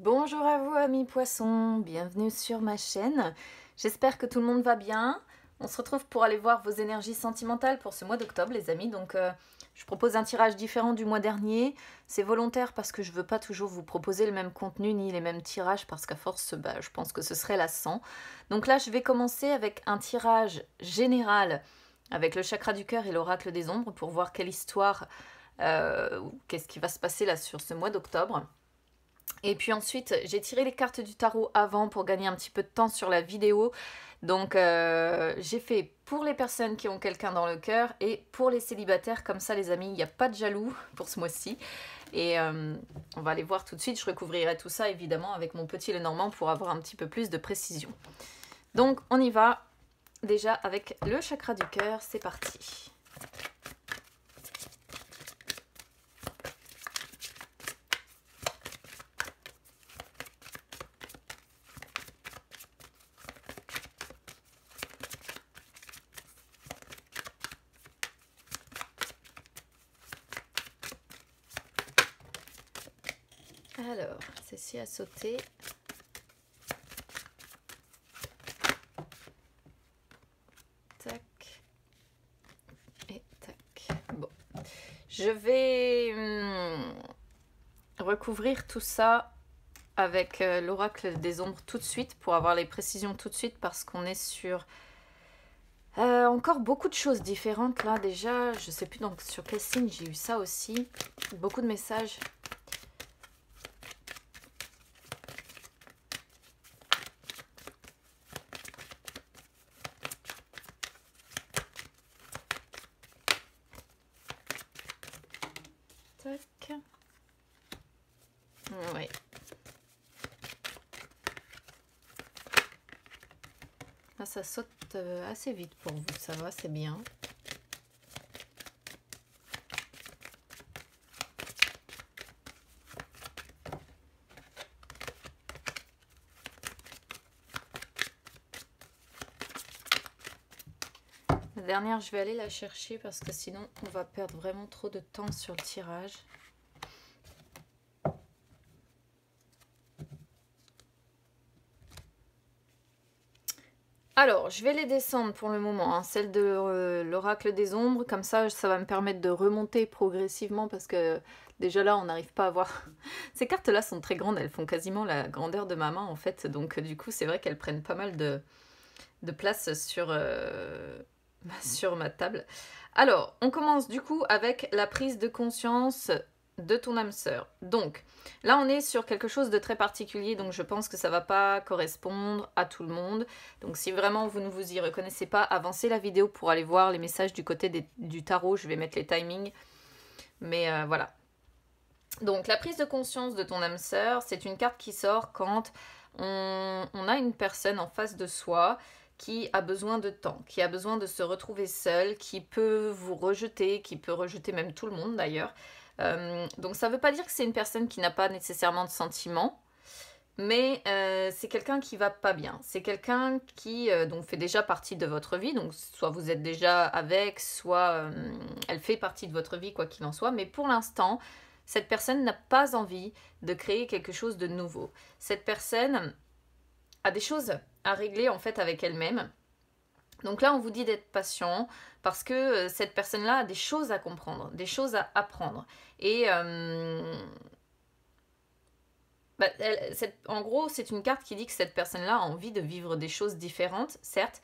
Bonjour à vous amis poissons, bienvenue sur ma chaîne. J'espère que tout le monde va bien. On se retrouve pour aller voir vos énergies sentimentales pour ce mois d'octobre les amis. Donc je propose un tirage différent du mois dernier. C'est volontaire parce que je ne veux pas toujours vous proposer le même contenu ni les mêmes tirages parce qu'à force je pense que ce serait lassant. Donc là je vais commencer avec un tirage général avec le chakra du cœur et l'oracle des ombres pour voir quelle histoire, qu'est-ce qui va se passer là sur ce mois d'octobre. Et puis ensuite, j'ai tiré les cartes du tarot avant pour gagner un petit peu de temps sur la vidéo. Donc j'ai fait pour les personnes qui ont quelqu'un dans le cœur et pour les célibataires. Comme ça les amis, il n'y a pas de jaloux pour ce mois-ci. Et on va aller voir tout de suite. Je recouvrirai tout ça évidemment avec mon petit Lenormand pour avoir un petit peu plus de précision. Donc on y va déjà avec le chakra du cœur. C'est parti. Alors, ceci a sauté. Tac. Et tac. Bon. Je vais recouvrir tout ça avec l'oracle des ombres tout de suite pour avoir les précisions tout de suite parce qu'on est sur encore beaucoup de choses différentes là déjà. Je sais plus donc sur quel signe j'ai eu ça aussi. Beaucoup de messages. Tac. Oui. Là, ça saute assez vite pour vous, ça va, c'est bien. La dernière, je vais aller la chercher parce que sinon, on va perdre vraiment trop de temps sur le tirage. Alors, je vais les descendre pour le moment, hein. Celle de l'oracle des ombres, comme ça va me permettre de remonter progressivement parce que déjà là, on n'arrive pas à voir. Ces cartes-là sont très grandes, elles font quasiment la grandeur de ma main en fait, donc du coup, c'est vrai qu'elles prennent pas mal de place sur, sur ma table. Alors, on commence du coup avec la prise de conscience de ton âme sœur. Donc, là, on est sur quelque chose de très particulier, donc je pense que ça ne va pas correspondre à tout le monde. Donc, si vraiment vous ne vous y reconnaissez pas, avancez la vidéo pour aller voir les messages du côté du tarot. Je vais mettre les timings. Mais voilà. Donc, la prise de conscience de ton âme sœur, c'est une carte qui sort quand on a une personne en face de soi qui a besoin de temps, qui a besoin de se retrouver seul, qui peut vous rejeter, qui peut rejeter même tout le monde d'ailleurs. Donc ça ne veut pas dire que c'est une personne qui n'a pas nécessairement de sentiments, mais c'est quelqu'un qui va pas bien. C'est quelqu'un qui donc fait déjà partie de votre vie, donc soit vous êtes déjà avec, soit elle fait partie de votre vie, quoi qu'il en soit, mais pour l'instant, cette personne n'a pas envie de créer quelque chose de nouveau. Cette personne a des choses à régler en fait avec elle-même. Donc là, on vous dit d'être patient parce que cette personne-là a des choses à comprendre, des choses à apprendre. Et en gros, c'est une carte qui dit que cette personne-là a envie de vivre des choses différentes, certes,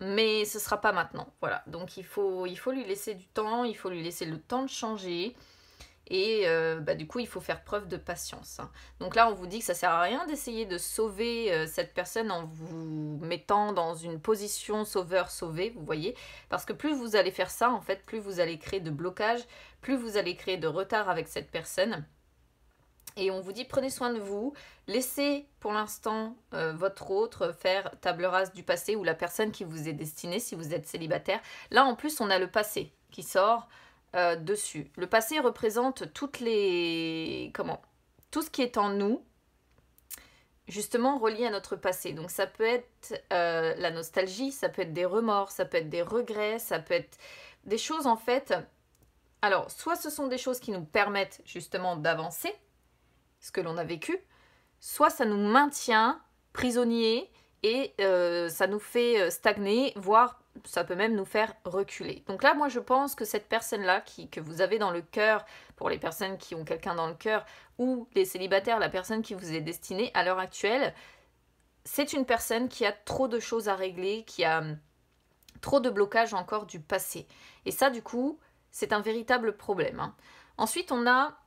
mais ce ne sera pas maintenant. Voilà, donc il faut lui laisser du temps, il faut lui laisser le temps de changer. Et du coup, il faut faire preuve de patience. Donc là, on vous dit que ça ne sert à rien d'essayer de sauver cette personne en vous mettant dans une position sauveur-sauvé, vous voyez. Parce que plus vous allez faire ça, en fait, plus vous allez créer de blocages, plus vous allez créer de retard avec cette personne. Et on vous dit, prenez soin de vous, laissez pour l'instant votre autre faire table rase du passé ou la personne qui vous est destinée si vous êtes célibataire. Là, en plus, on a le passé qui sort. Dessus. Le passé représente tout ce qui est en nous, justement relié à notre passé. Donc ça peut être la nostalgie, ça peut être des remords, ça peut être des regrets, ça peut être des choses en fait. Alors, soit ce sont des choses qui nous permettent justement d'avancer, ce que l'on a vécu, soit ça nous maintient prisonniers et ça nous fait stagner, voire ça peut même nous faire reculer. Donc là, moi, je pense que cette personne-là que vous avez dans le cœur, pour les personnes qui ont quelqu'un dans le cœur, ou les célibataires, la personne qui vous est destinée à l'heure actuelle, c'est une personne qui a trop de choses à régler, qui a trop de blocages encore du passé. Et ça, du coup, c'est un véritable problème. Hein. Ensuite, on a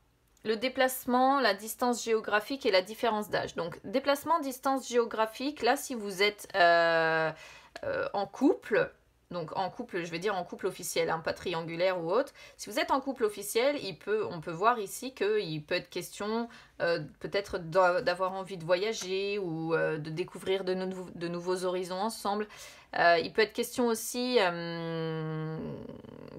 le déplacement, la distance géographique et la différence d'âge. Donc, déplacement, distance géographique, là, si vous êtes en couple, donc en couple, je vais dire en couple officiel, hein, pas triangulaire ou autre. Si vous êtes en couple officiel, on peut voir ici qu'il peut être question peut-être d'avoir envie de voyager ou de découvrir de nouveaux horizons ensemble. Il peut être question aussi,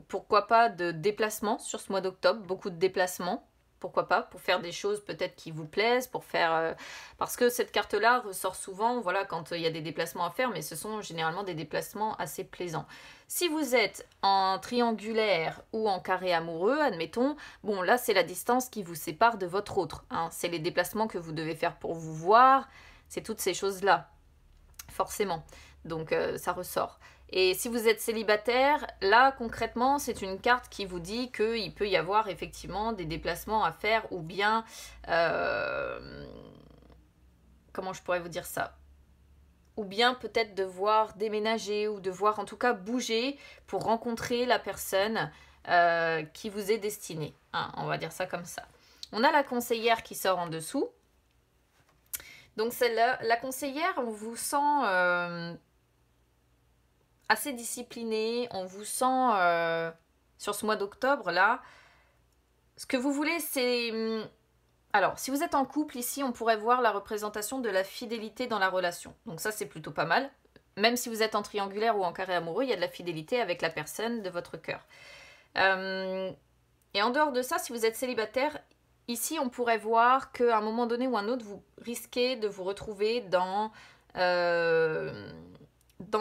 pourquoi pas, de déplacements sur ce mois d'octobre, beaucoup de déplacements. Pourquoi pas, pour faire des choses peut-être qui vous plaisent, pour faire... parce que cette carte-là ressort souvent, voilà, quand il y a des déplacements à faire, mais ce sont généralement des déplacements assez plaisants. Si vous êtes en triangulaire ou en carré amoureux, admettons, bon, là, c'est la distance qui vous sépare de votre autre. Hein, c'est les déplacements que vous devez faire pour vous voir, c'est toutes ces choses-là, forcément. Donc, ça ressort. Et si vous êtes célibataire, là concrètement c'est une carte qui vous dit qu'il peut y avoir effectivement des déplacements à faire ou bien, comment je pourrais vous dire ça, ou bien peut-être devoir déménager ou devoir en tout cas bouger pour rencontrer la personne qui vous est destinée. Hein, on va dire ça comme ça. On a la conseillère qui sort en dessous. Donc celle-là, la conseillère, on vous sent... assez discipliné, on vous sent sur ce mois d'octobre là, ce que vous voulez c'est... Alors, si vous êtes en couple ici, on pourrait voir la représentation de la fidélité dans la relation. Donc ça c'est plutôt pas mal. Même si vous êtes en triangulaire ou en carré amoureux, il y a de la fidélité avec la personne de votre cœur. Et en dehors de ça, si vous êtes célibataire, ici on pourrait voir qu'à un moment donné ou un autre, vous risquez de vous retrouver dans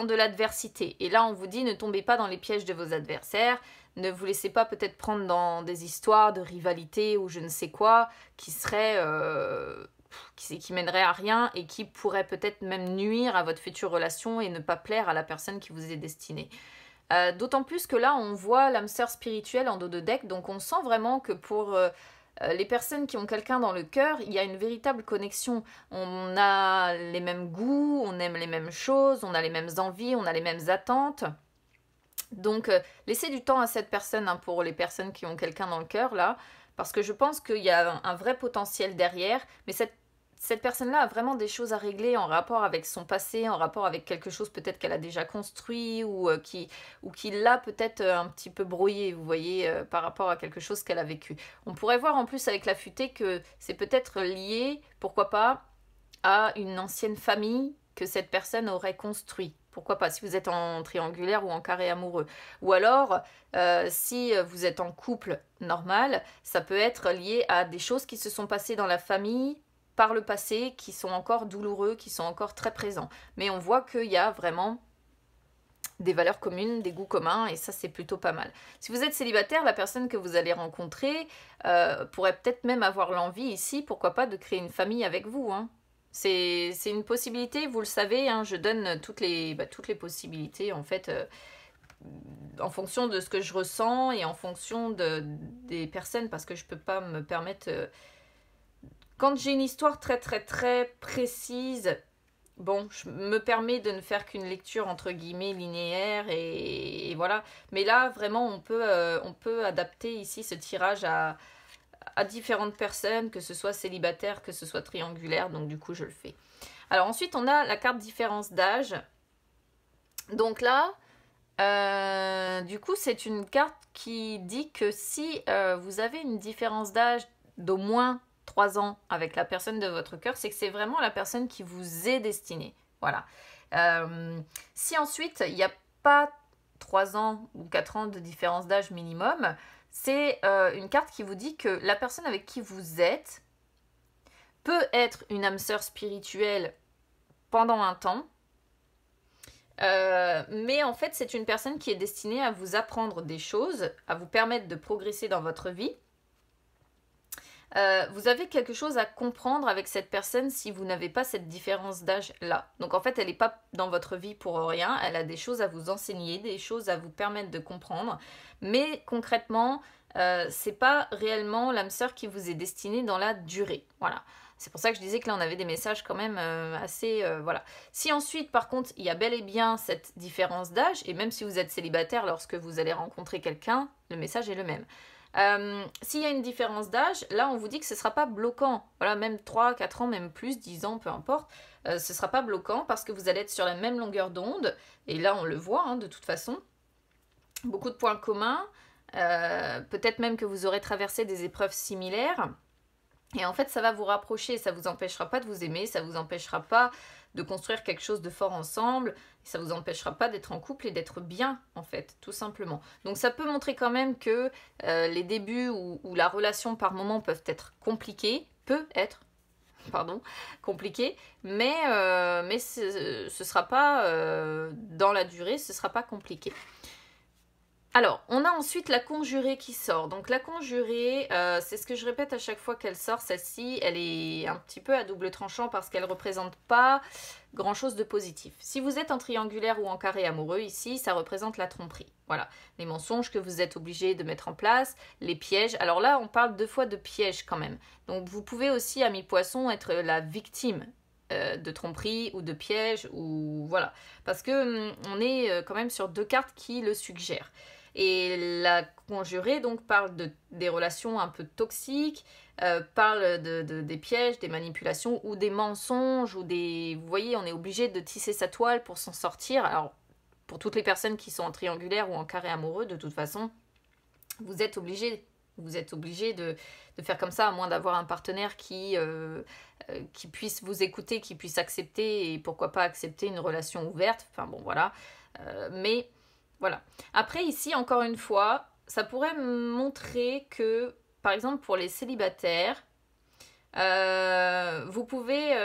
de l'adversité. Et là, on vous dit, ne tombez pas dans les pièges de vos adversaires, ne vous laissez pas peut-être prendre dans des histoires de rivalité ou je ne sais quoi, qui seraient... qui mèneraient à rien et qui pourraient peut-être même nuire à votre future relation et ne pas plaire à la personne qui vous est destinée. D'autant plus que là, on voit l'âme sœur spirituelle en dos de deck, donc on sent vraiment que pour... les personnes qui ont quelqu'un dans le cœur, il y a une véritable connexion. On a les mêmes goûts, on aime les mêmes choses, on a les mêmes envies, on a les mêmes attentes. Donc, laissez du temps à cette personne, hein, pour les personnes qui ont quelqu'un dans le cœur, là, parce que je pense qu'il y a un vrai potentiel derrière, mais cette personne-là a vraiment des choses à régler en rapport avec son passé, en rapport avec quelque chose peut-être qu'elle a déjà construit ou qui l'a peut-être un petit peu brouillé, vous voyez, par rapport à quelque chose qu'elle a vécu. On pourrait voir en plus avec la futée que c'est peut-être lié, pourquoi pas, à une ancienne famille que cette personne aurait construit. Pourquoi pas, si vous êtes en triangulaire ou en carré amoureux. Ou alors, si vous êtes en couple normal, ça peut être lié à des choses qui se sont passées dans la famille, par le passé, qui sont encore douloureux, qui sont encore très présents. Mais on voit qu'il y a vraiment des valeurs communes, des goûts communs, et ça c'est plutôt pas mal. Si vous êtes célibataire, la personne que vous allez rencontrer pourrait peut-être même avoir l'envie ici, pourquoi pas, de créer une famille avec vous. Hein. C'est une possibilité, vous le savez, hein, je donne toutes les possibilités en fait, en fonction de ce que je ressens et en fonction des personnes, parce que je peux pas me permettre... Quand j'ai une histoire très très très précise, bon, je me permets de ne faire qu'une lecture entre guillemets linéaire et voilà. Mais là, vraiment, on peut adapter ici ce tirage à différentes personnes, que ce soit célibataire, que ce soit triangulaire, donc du coup, je le fais. Alors ensuite, on a la carte différence d'âge. Donc là, du coup, c'est une carte qui dit que si vous avez une différence d'âge d'au moins 3 ans avec la personne de votre cœur, c'est que c'est vraiment la personne qui vous est destinée. Voilà. Si ensuite, il n'y a pas 3 ans ou 4 ans de différence d'âge minimum, c'est une carte qui vous dit que la personne avec qui vous êtes peut être une âme sœur spirituelle pendant un temps, mais en fait, c'est une personne qui est destinée à vous apprendre des choses, à vous permettre de progresser dans votre vie, vous avez quelque chose à comprendre avec cette personne si vous n'avez pas cette différence d'âge là. Donc en fait, elle n'est pas dans votre vie pour rien, elle a des choses à vous enseigner, des choses à vous permettre de comprendre, mais concrètement, c'est pas réellement l'âme sœur qui vous est destinée dans la durée. Voilà. C'est pour ça que je disais que là on avait des messages quand même assez... voilà. Si ensuite par contre il y a bel et bien cette différence d'âge, et même si vous êtes célibataire lorsque vous allez rencontrer quelqu'un, le message est le même. S'il y a une différence d'âge, là on vous dit que ce ne sera pas bloquant. Voilà, même 3, 4 ans, même plus, 10 ans, peu importe. Ce ne sera pas bloquant parce que vous allez être sur la même longueur d'onde. Et là on le voit hein, de toute façon. Beaucoup de points communs. Peut-être même que vous aurez traversé des épreuves similaires. Et en fait ça va vous rapprocher, ça ne vous empêchera pas de vous aimer, ça ne vous empêchera pas de construire quelque chose de fort ensemble, ça ne vous empêchera pas d'être en couple et d'être bien, en fait, tout simplement. Donc ça peut montrer quand même que les débuts où la relation par moment peuvent être compliqués, compliqué, mais ce ne sera pas, dans la durée, ce ne sera pas compliqué. Alors, on a ensuite la conjurée qui sort. Donc la conjurée, c'est ce que je répète à chaque fois qu'elle sort. Celle-ci, elle est un petit peu à double tranchant parce qu'elle ne représente pas grand-chose de positif. Si vous êtes en triangulaire ou en carré amoureux, ici, ça représente la tromperie. Voilà, les mensonges que vous êtes obligé de mettre en place, les pièges. Alors là, on parle 2 fois de pièges quand même. Donc vous pouvez aussi, amis poissons, être la victime de tromperie ou de piège, ou voilà. Parce que on est quand même sur 2 cartes qui le suggèrent. Et la conjurée donc parle des relations un peu toxiques, parle des pièges, des manipulations ou des mensonges ou des... Vous voyez, on est obligé de tisser sa toile pour s'en sortir. Alors, pour toutes les personnes qui sont en triangulaire ou en carré amoureux, de toute façon, vous êtes obligé de faire comme ça, à moins d'avoir un partenaire qui puisse vous écouter, qui puisse accepter, et pourquoi pas accepter une relation ouverte. Enfin bon, voilà. Mais... Voilà. Après, ici, encore une fois, ça pourrait montrer que, par exemple, pour les célibataires, vous pouvez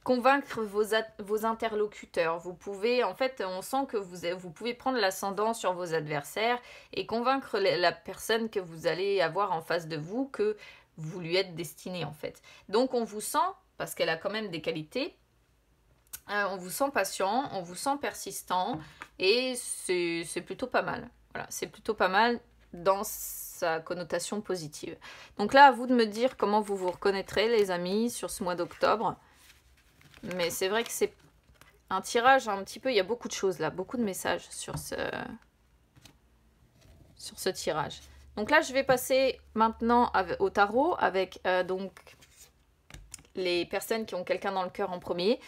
convaincre vos interlocuteurs. Vous pouvez, en fait, on sent que vous pouvez prendre l'ascendant sur vos adversaires et convaincre la personne que vous allez avoir en face de vous que vous lui êtes destiné, en fait. Donc, on vous sent, parce qu'elle a quand même des qualités, on vous sent patient, on vous sent persistant et c'est plutôt pas mal. Voilà, c'est plutôt pas mal dans sa connotation positive. Donc là, à vous de me dire comment vous vous reconnaîtrez, les amis, sur ce mois d'octobre. Mais c'est vrai que c'est un tirage un petit peu... Il y a beaucoup de choses là, beaucoup de messages sur ce tirage. Donc là, je vais passer maintenant au tarot avec donc les personnes qui ont quelqu'un dans le cœur en premier.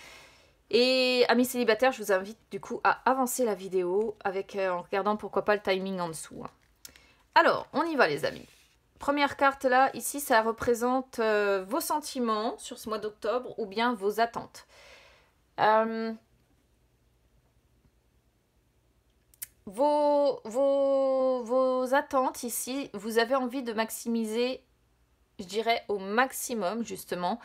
Et amis célibataires, je vous invite du coup à avancer la vidéo en regardant pourquoi pas le timing en dessous. Alors, on y va les amis. Première carte là, ici ça représente vos sentiments sur ce mois d'octobre ou bien vos attentes. Vos attentes ici, vous avez envie de maximiser, je dirais au maximum justement,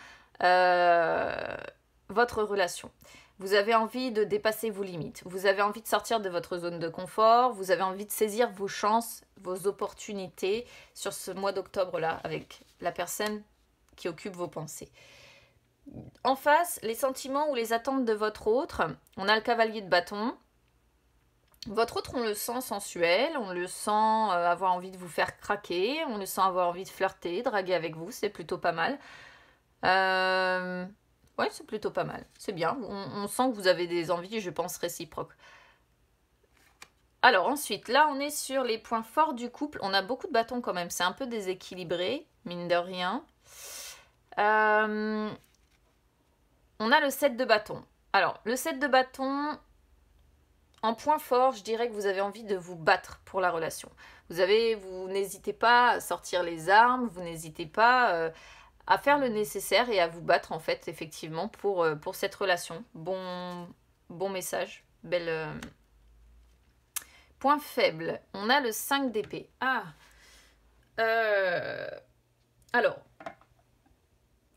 votre relation. Vous avez envie de dépasser vos limites. Vous avez envie de sortir de votre zone de confort. Vous avez envie de saisir vos chances, vos opportunités sur ce mois d'octobre-là avec la personne qui occupe vos pensées. En face, les sentiments ou les attentes de votre autre. On a le cavalier de bâton. Votre autre, on le sent sensuel. On le sent avoir envie de vous faire craquer. On le sent avoir envie de flirter, draguer avec vous. C'est plutôt pas mal. Oui, c'est plutôt pas mal. C'est bien. On sent que vous avez des envies, je pense, réciproques. Alors ensuite, là, on est sur les points forts du couple. On a beaucoup de bâtons quand même. C'est un peu déséquilibré, mine de rien. On a le 7 de bâton. Alors, le 7 de bâton, en point fort, je dirais que vous avez envie de vous battre pour la relation. Vous n'hésitez pas à sortir les armes, vous n'hésitez pas... à faire le nécessaire et à vous battre en fait effectivement pour cette relation. Bon message, belle... Point faible, on a le 5 d'épée. Alors,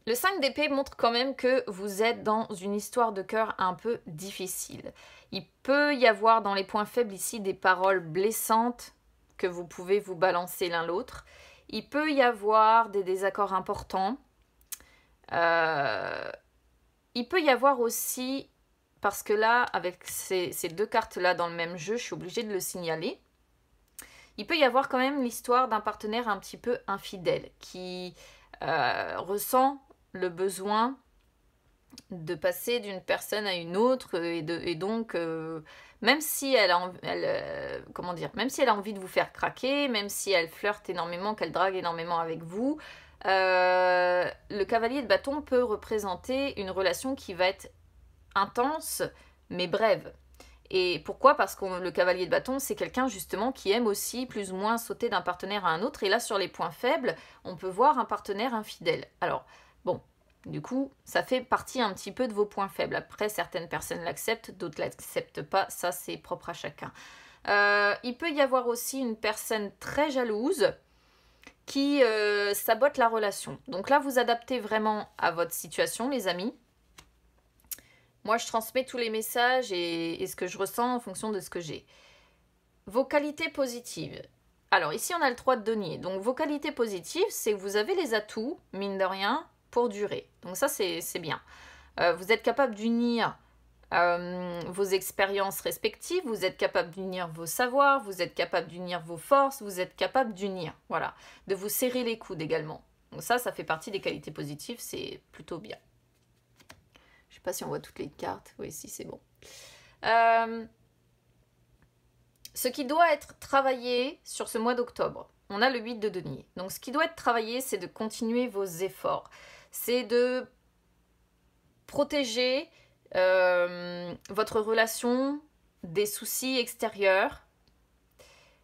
le 5 d'épée montre quand même que vous êtes dans une histoire de cœur un peu difficile. Il peut y avoir dans les points faibles ici des paroles blessantes que vous pouvez vous balancer l'un l'autre. Il peut y avoir des désaccords importants. Il peut y avoir aussi, parce que là, avec ces deux cartes-là dans le même jeu, je suis obligée de le signaler. Il peut y avoir quand même l'histoire d'un partenaire un petit peu infidèle qui ressent le besoin de passer d'une personne à une autre et donc même si elle a comment dire, même si elle a envie de vous faire craquer, même si elle flirte énormément, qu'elle drague énormément avec vous, le cavalier de bâton peut représenter une relation qui va être intense mais brève. Et pourquoi? Parce que le cavalier de bâton, c'est quelqu'un justement qui aime aussi plus ou moins sauter d'un partenaire à un autre. Et là, sur les points faibles, on peut voir un partenaire infidèle. Alors, bon, du coup, ça fait partie un petit peu de vos points faibles. Après, certaines personnes l'acceptent, d'autres ne l'acceptent pas. Ça, c'est propre à chacun. Il peut y avoir aussi une personne très jalouse qui sabote la relation. Donc là, vous adaptez vraiment à votre situation, les amis. Moi, je transmets tous les messages et ce que je ressens en fonction de ce que j'ai. Vos qualités positives. Alors, ici, on a le 3 de denier. Donc, vos qualités positives, c'est que vous avez les atouts, mine de rien, pour durer. Donc, ça, c'est bien. Vous êtes capable d'unir vos expériences respectives, vous êtes capable d'unir vos savoirs, vous êtes capable d'unir vos forces, vous êtes capable d'unir, voilà. De vous serrer les coudes également. Donc, ça fait partie des qualités positives, c'est plutôt bien. Je ne sais pas si on voit toutes les cartes. Oui, si, c'est bon. Ce qui doit être travaillé sur ce mois d'octobre, on a le 8 de denier. Donc, ce qui doit être travaillé, c'est de continuer vos efforts. C'est de protéger votre relation des soucis extérieurs.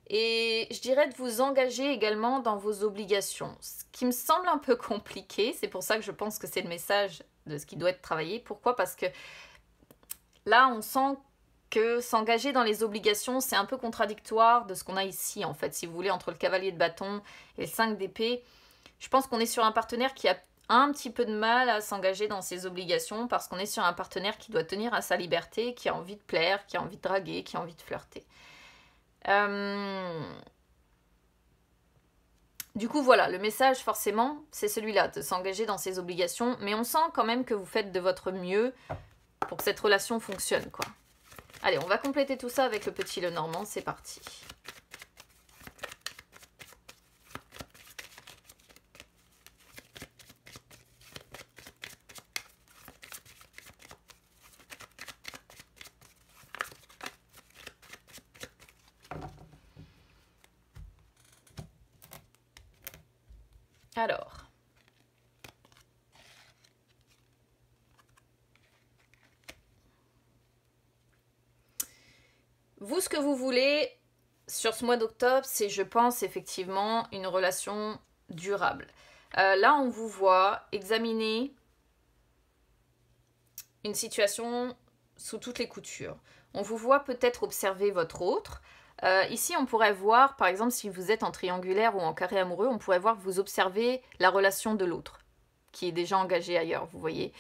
Et je dirais de vous engager également dans vos obligations. Ce qui me semble un peu compliqué, c'est pour ça que je pense que c'est le message de ce qui doit être travaillé. Pourquoi? Parce que là, on sent que s'engager dans les obligations, c'est un peu contradictoire de ce qu'on a ici, en fait, si vous voulez, entre le cavalier de bâton et le 5 d'épée. Je pense qu'on est sur un partenaire qui a un petit peu de mal à s'engager dans ses obligations parce qu'on est sur un partenaire qui doit tenir à sa liberté, qui a envie de plaire, qui a envie de draguer, qui a envie de flirter. Du coup, voilà, le message, forcément, c'est celui-là, de s'engager dans ses obligations, mais on sent quand même que vous faites de votre mieux pour que cette relation fonctionne, quoi. Allez, on va compléter tout ça avec le petit Lenormand, c'est parti. Alors, vous, ce que vous voulez sur ce mois d'octobre, c'est, je pense, effectivement, une relation durable. Là, on vous voit examiner une situation sous toutes les coutures. On vous voit peut-être observer votre autre. Ici, on pourrait voir, par exemple, si vous êtes en triangulaire ou en carré amoureux, on pourrait voir que vous observez la relation de l'autre, qui est déjà engagé ailleurs, vous voyez.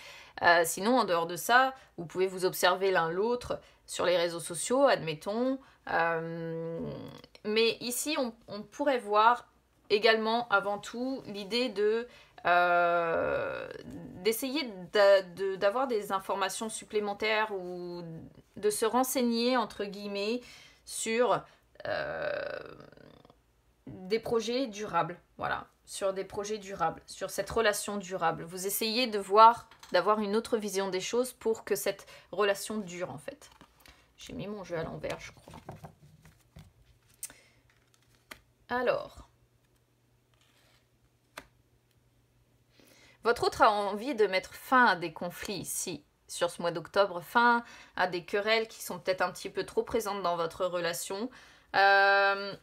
Sinon, en dehors de ça, vous pouvez vous observer l'un l'autre sur les réseaux sociaux, admettons. Mais ici, on pourrait voir également, avant tout, l'idée d'essayer d'avoir des informations supplémentaires ou de se renseigner, entre guillemets, sur des projets durables, voilà, sur des projets durables, sur cette relation durable. Vous essayez d'avoir une autre vision des choses pour que cette relation dure, en fait. J'ai mis mon jeu à l'envers, je crois. Alors, votre autre a envie de mettre fin à des conflits ici, sur ce mois d'octobre, fin à des querelles qui sont peut-être un petit peu trop présentes dans votre relation. Je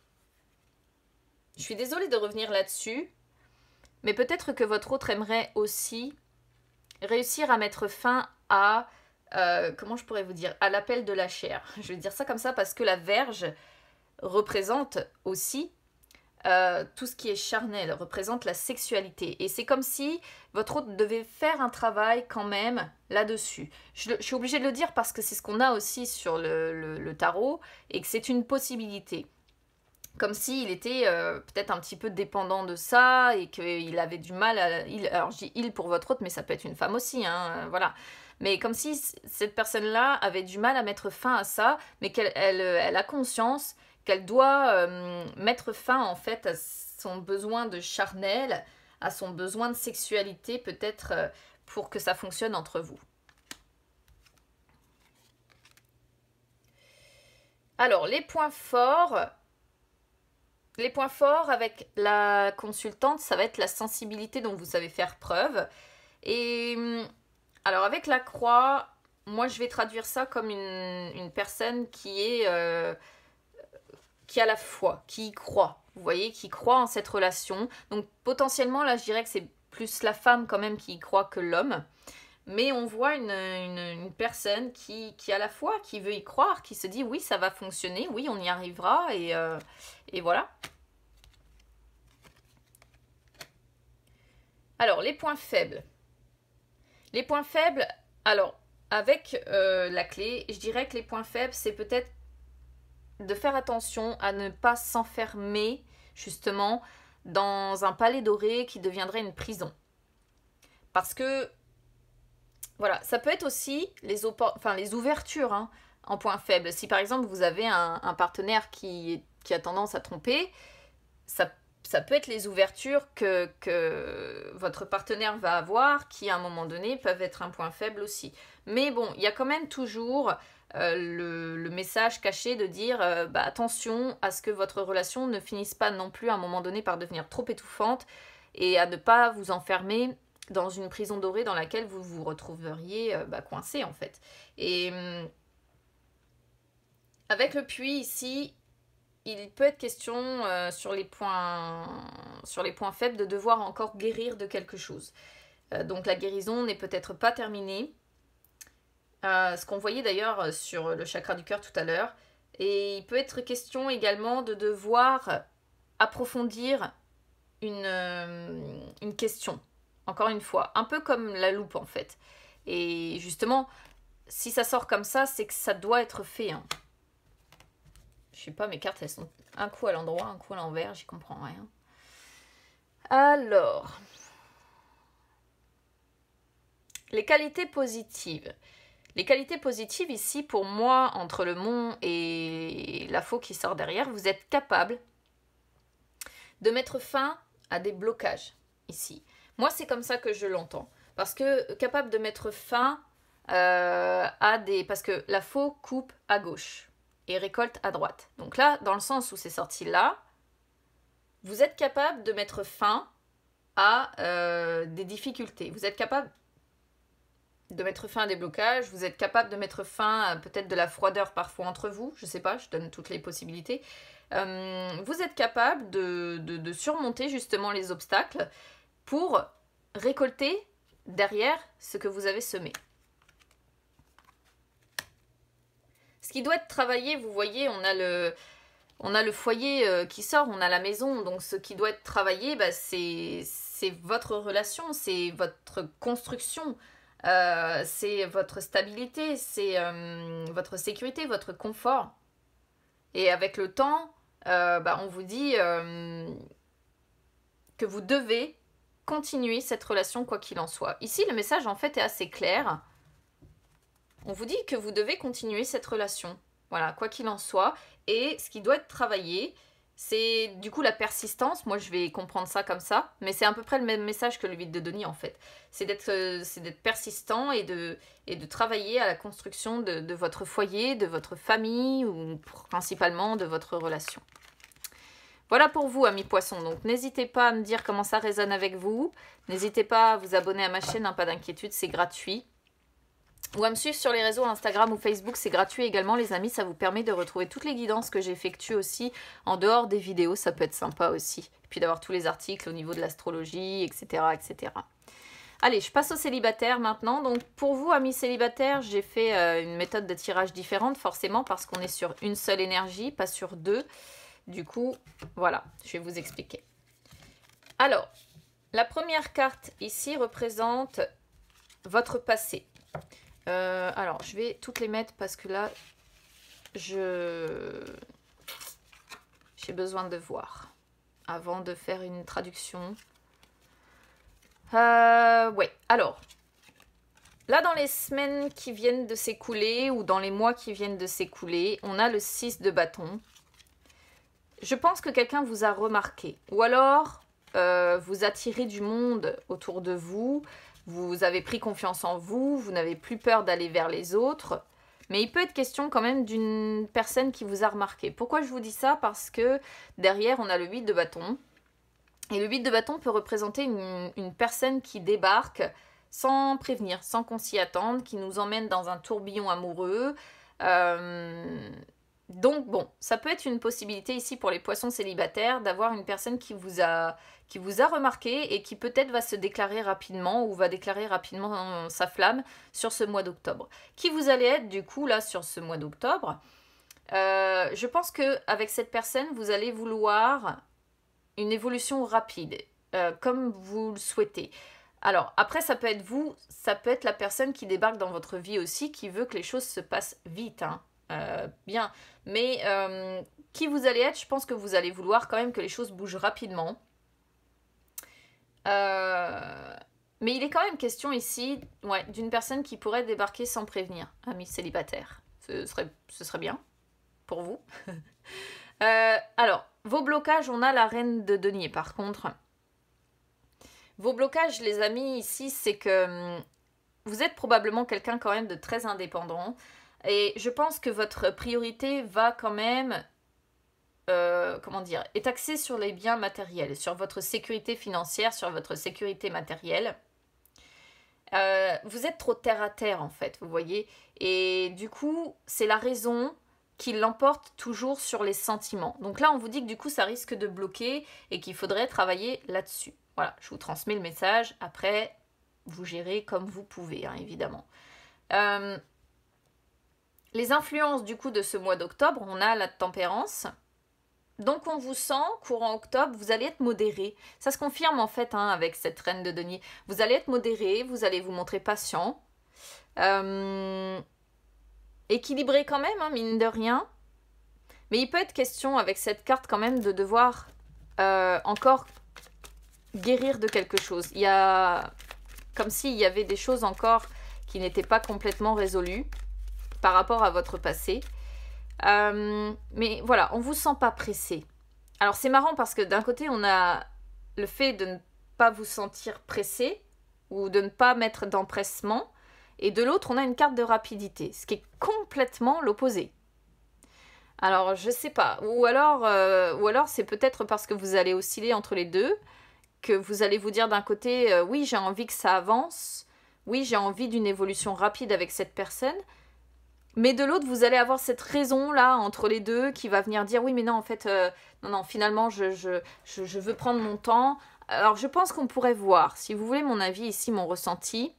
suis désolée de revenir là-dessus, mais peut-être que votre autre aimerait aussi réussir à mettre fin à, comment je pourrais vous dire, à l'appel de la chair. Je vais dire ça comme ça parce que la Vierge représente aussi tout ce qui est charnel, représente la sexualité. Et c'est comme si votre autre devait faire un travail quand même là-dessus. Je suis obligée de le dire parce que c'est ce qu'on a aussi sur le tarot et que c'est une possibilité. Comme s'il était peut-être un petit peu dépendant de ça et qu'il avait du mal à... alors je dis il pour votre autre, mais ça peut être une femme aussi, hein, voilà. Mais comme si cette personne-là avait du mal à mettre fin à ça, mais elle a conscience qu'elle doit mettre fin en fait à son besoin de charnel, à son besoin de sexualité peut-être pour que ça fonctionne entre vous. Alors, les points forts avec la consultante, ça va être la sensibilité dont vous savez faire preuve. Et alors, avec la croix, moi, je vais traduire ça comme une personne qui a la foi, qui y croit. Vous voyez, qui croit en cette relation. Donc, potentiellement, là, je dirais que c'est plus la femme quand même qui y croit que l'homme. Mais on voit une personne qui a la foi, qui veut y croire, qui se dit oui, ça va fonctionner, oui, on y arrivera, et voilà. Alors, les points faibles. Les points faibles, alors, avec la clé, je dirais que les points faibles, c'est peut-être de faire attention à ne pas s'enfermer, justement, dans un palais doré qui deviendrait une prison. Parce que voilà, ça peut être aussi les ouvertures hein, en point faible. Si par exemple vous avez un partenaire qui a tendance à tromper, ça peut être les ouvertures que votre partenaire va avoir qui à un moment donné peuvent être un point faible aussi. Mais bon, il y a quand même toujours le message caché de dire attention à ce que votre relation ne finisse pas non plus à un moment donné par devenir trop étouffante et à ne pas vous enfermer dans une prison dorée dans laquelle vous vous retrouveriez coincé en fait. Et avec le puits ici, il peut être question sur les points faibles de devoir encore guérir de quelque chose. Donc la guérison n'est peut-être pas terminée. Ce qu'on voyait d'ailleurs sur le chakra du cœur tout à l'heure. Et il peut être question également de devoir approfondir une question. Encore une fois, un peu comme la loupe en fait. Et justement, si ça sort comme ça, c'est que ça doit être fait. Hein. Je sais pas, mes cartes, elles sont un coup à l'endroit, un coup à l'envers, j'y comprends rien. Alors, les qualités positives. Les qualités positives ici, pour moi, entre le mont et la faux qui sort derrière, vous êtes capable de mettre fin à des blocages ici. Moi, c'est comme ça que je l'entends. Parce que capable de mettre fin à des... Parce que la faux coupe à gauche et récolte à droite. Donc là, dans le sens où c'est sorti là, vous êtes capable de mettre fin à des difficultés. Vous êtes capable de mettre fin à des blocages. Vous êtes capable de mettre fin à peut-être de la froideur parfois entre vous. Je sais pas, je donne toutes les possibilités. Vous êtes capable de surmonter justement les obstacles pour récolter derrière ce que vous avez semé. Ce qui doit être travaillé, vous voyez, on a le foyer qui sort, on a la maison, donc ce qui doit être travaillé, c'est votre relation, c'est votre construction, c'est votre stabilité, c'est votre sécurité, votre confort. Et avec le temps, on vous dit que vous devez continuer cette relation quoi qu'il en soit. Ici, le message en fait est assez clair. On vous dit que vous devez continuer cette relation. Voilà, quoi qu'il en soit. Et ce qui doit être travaillé, c'est du coup la persistance. Moi, je vais comprendre ça comme ça. Mais c'est à peu près le même message que le 8 de Denis, en fait. C'est d'être persistant et de travailler à la construction de votre foyer, de votre famille ou principalement de votre relation. Voilà pour vous, amis poissons. Donc, n'hésitez pas à me dire comment ça résonne avec vous. N'hésitez pas à vous abonner à ma chaîne, hein, pas d'inquiétude, c'est gratuit. Ou à me suivre sur les réseaux Instagram ou Facebook, c'est gratuit également les amis, ça vous permet de retrouver toutes les guidances que j'effectue aussi en dehors des vidéos, ça peut être sympa aussi. Et puis d'avoir tous les articles au niveau de l'astrologie, etc., etc. Allez, je passe aux célibataires maintenant. Donc pour vous, amis célibataires, j'ai fait une méthode de tirage différente forcément parce qu'on est sur une seule énergie, pas sur deux. Du coup, voilà, je vais vous expliquer. Alors, la première carte ici représente votre passé. Alors, je vais toutes les mettre parce que là, j'ai J'ai besoin de voir avant de faire une traduction. Ouais, alors, là dans les semaines qui viennent de s'écouler ou dans les mois qui viennent de s'écouler, on a le 6 de bâton. Je pense que quelqu'un vous a remarqué. Ou alors, vous attirez du monde autour de vous. Vous avez pris confiance en vous. Vous n'avez plus peur d'aller vers les autres. Mais il peut être question quand même d'une personne qui vous a remarqué. Pourquoi je vous dis ça? Parce que derrière, on a le 8 de bâton. Et le 8 de bâton peut représenter une personne qui débarque sans prévenir, sans qu'on s'y attende, qui nous emmène dans un tourbillon amoureux. Donc bon, ça peut être une possibilité ici pour les poissons célibataires d'avoir une personne qui vous a remarqué et qui peut-être va se déclarer rapidement ou va déclarer rapidement sa flamme sur ce mois d'octobre. Qui vous allez être du coup là sur ce mois d'octobre? Je pense qu'avec cette personne, vous allez vouloir une évolution rapide, comme vous le souhaitez. Alors, après, ça peut être vous, ça peut être la personne qui débarque dans votre vie aussi, qui veut que les choses se passent vite, hein. Bien. Mais qui vous allez être, je pense que vous allez vouloir quand même que les choses bougent rapidement. Mais il est quand même question ici, ouais, d'une personne qui pourrait débarquer sans prévenir, amis célibataires. Ce serait bien pour vous. Alors, vos blocages, on a la reine de denier par contre. Vos blocages, les amis, ici, c'est que vous êtes probablement quelqu'un quand même de très indépendant. Et je pense que votre priorité va quand même, comment dire, est axée sur les biens matériels, sur votre sécurité financière, sur votre sécurité matérielle. Vous êtes trop terre à terre en fait, vous voyez. Et du coup, c'est la raison qui l'emporte toujours sur les sentiments. Donc là, on vous dit que du coup, ça risque de bloquer et qu'il faudrait travailler là-dessus. Voilà, je vous transmets le message. Après, vous gérez comme vous pouvez, hein, évidemment. Les influences du coup de ce mois d'octobre, on a la tempérance. Donc on vous sent, courant octobre, vous allez être modéré. Ça se confirme en fait hein, avec cette reine de denier. Vous allez être modéré, vous allez vous montrer patient. Équilibré quand même, hein, mine de rien. Mais il peut être question avec cette carte quand même de devoir encore guérir de quelque chose. Il y a comme s'il y avait des choses encore qui n'étaient pas complètement résolues par rapport à votre passé. Mais voilà, on ne vous sent pas pressé. Alors c'est marrant parce que d'un côté, on a le fait de ne pas vous sentir pressé ou de ne pas mettre d'empressement. Et de l'autre, on a une carte de rapidité, ce qui est complètement l'opposé. Alors, je sais pas. Ou alors c'est peut-être parce que vous allez osciller entre les deux, que vous allez vous dire d'un côté, oui, j'ai envie que ça avance, oui, j'ai envie d'une évolution rapide avec cette personne, mais de l'autre, vous allez avoir cette raison-là entre les deux qui va venir dire, oui, mais non, en fait, non, finalement, je veux prendre mon temps. Alors, je pense qu'on pourrait voir, si vous voulez mon avis ici, mon ressenti,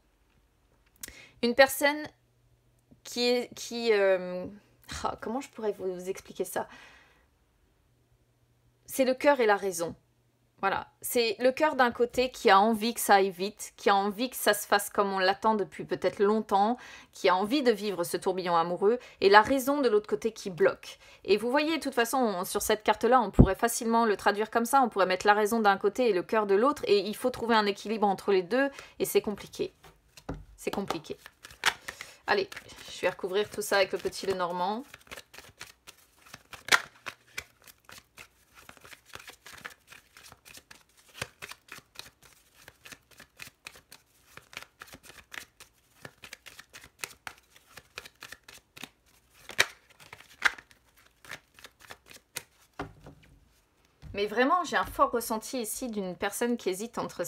une personne comment je pourrais vous expliquer ça? C'est le cœur et la raison. Voilà, c'est le cœur d'un côté qui a envie que ça aille vite, qui a envie que ça se fasse comme on l'attend depuis peut-être longtemps, qui a envie de vivre ce tourbillon amoureux, et la raison de l'autre côté qui bloque. Et vous voyez, de toute façon, sur cette carte-là, on pourrait facilement le traduire comme ça, on pourrait mettre la raison d'un côté et le cœur de l'autre, et il faut trouver un équilibre entre les deux, et c'est compliqué. C'est compliqué. Allez, je vais recouvrir tout ça avec le petit Lenormand. Mais vraiment, j'ai un fort ressenti ici d'une personne qui hésite entre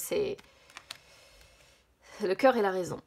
le cœur et la raison.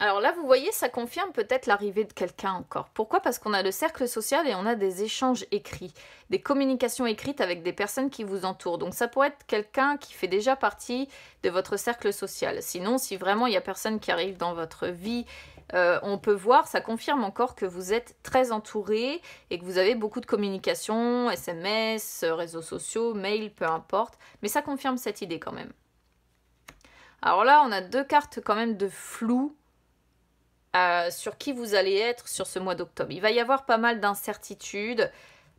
Alors là, vous voyez, ça confirme peut-être l'arrivée de quelqu'un encore. Pourquoi? Parce qu'on a le cercle social et on a des échanges écrits, des communications écrites avec des personnes qui vous entourent. Donc ça pourrait être quelqu'un qui fait déjà partie de votre cercle social. Sinon, si vraiment il n'y a personne qui arrive dans votre vie, on peut voir, ça confirme encore que vous êtes très entouré et que vous avez beaucoup de communication, SMS, réseaux sociaux, mail, peu importe. Mais ça confirme cette idée quand même. Alors là, on a deux cartes quand même de flou. sur qui vous allez être sur ce mois d'octobre. Il va y avoir pas mal d'incertitudes,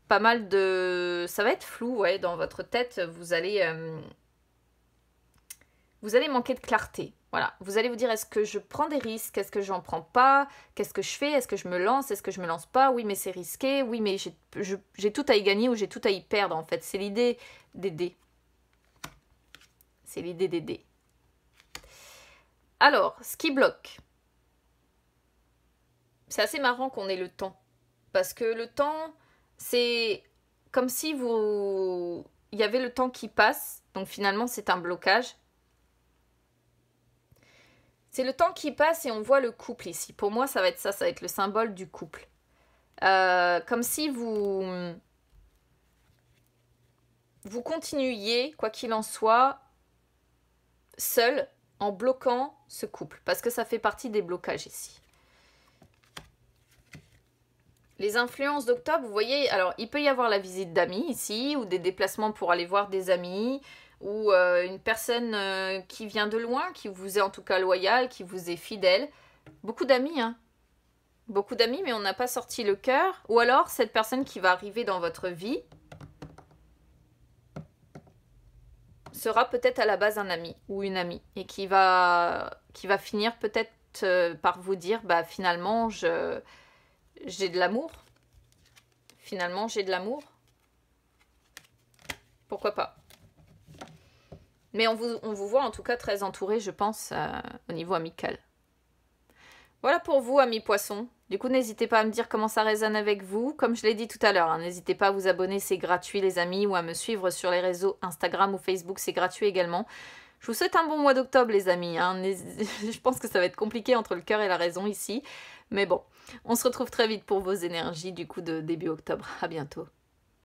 pas mal de... Ça va être flou, ouais, dans votre tête. Vous allez manquer de clarté. Voilà. Vous allez vous dire, est-ce que je prends des risques? Est-ce que j'en prends pas? Qu'est-ce que je fais? Est-ce que je me lance? Est-ce que je me lance pas? Oui, mais c'est risqué. Oui, mais j'ai tout à y gagner ou j'ai tout à y perdre, en fait. C'est l'idée des dés. C'est l'idée des dés. Alors, ce qui bloque. C'est assez marrant qu'on ait le temps. Parce que le temps, c'est comme si il y avait le temps qui passe. Donc finalement, c'est un blocage. C'est le temps qui passe et on voit le couple ici. Pour moi, ça va être ça. Ça va être le symbole du couple. Comme si vous continuiez, quoi qu'il en soit, seul, en bloquant ce couple. Parce que ça fait partie des blocages ici. Les influences d'octobre, vous voyez, alors il peut y avoir la visite d'amis ici, ou des déplacements pour aller voir des amis, ou une personne qui vient de loin, qui vous est en tout cas loyale, qui vous est fidèle. Beaucoup d'amis, hein. Beaucoup d'amis, mais on n'a pas sorti le cœur. Ou alors cette personne qui va arriver dans votre vie sera peut-être à la base un ami ou une amie, et qui va finir peut-être par vous dire, bah finalement, j'ai de l'amour. Finalement, j'ai de l'amour. Pourquoi pas? Mais on vous voit en tout cas très entouré, je pense, au niveau amical. Voilà pour vous, amis poissons. Du coup, n'hésitez pas à me dire comment ça résonne avec vous. Comme je l'ai dit tout à l'heure, hein, n'hésitez pas à vous abonner, c'est gratuit les amis, ou à me suivre sur les réseaux Instagram ou Facebook, c'est gratuit également. Je vous souhaite un bon mois d'octobre les amis. Hein. Je pense que ça va être compliqué entre le cœur et la raison ici. Mais bon, on se retrouve très vite pour vos énergies du coup de début octobre. À bientôt.